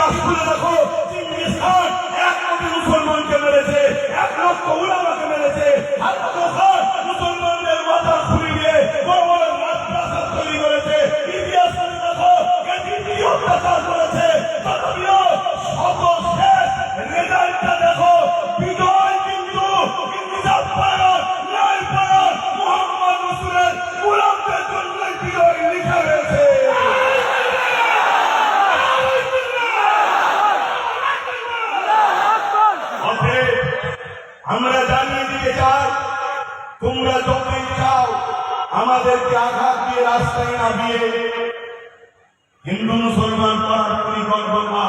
ইতিহাস খুলে দেখো, চিঙ্গিস খান 1 কোটি মুসলমানকে মেরেছে, 1 লক্ষ উলামাকে মেরেছে, হাজার খান মুসলমানদের মাথা খুলে দিয়ে বড় বড় মাদ্রাসা তৈরি করেছে। ইতিহাস খুলে দেখো, কি অত্যাচার করেছে। তথাপিও সর্বশেষ রেজাল্টটা দেখো, বিজয় কিন্তু ইনসাফ পালন, ন্যায় পালন, মুহাম্মদ রাসূলের গোলামদের জন্যই বিজয় লিখা হয়েছে। আমরা জানিয়ে দিতে চাই, তোমরা যতই চাও আমাদেরকে আঘাত দিয়ে রাস্তায় নামিয়ে হিন্দু মুসলমান করার পরিকল্পনা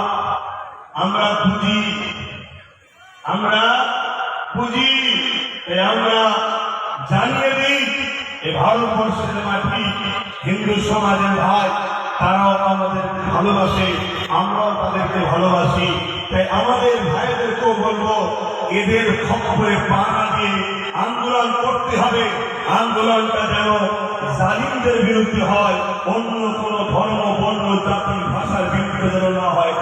আমরা বুঝি, আমরা জানিয়ে দিই, এ ভারতবর্ষের মাটি হিন্দু সমাজের ভাই, তারাও আমাদের ভালোবাসে, আমরাও তাদেরকে ভালোবাসি। তাই আমাদের ভাইদেরকেও বলবো, এদের খপ্পরে পা না দিয়ে আন্দোলন করতে হবে। আন্দোলনটা যেন জালিমদের বিরুদ্ধে হয়, অন্য কোনো ধর্ম, বর্ণ, জাতি, ভাষার বিরুদ্ধে যেন না হয়।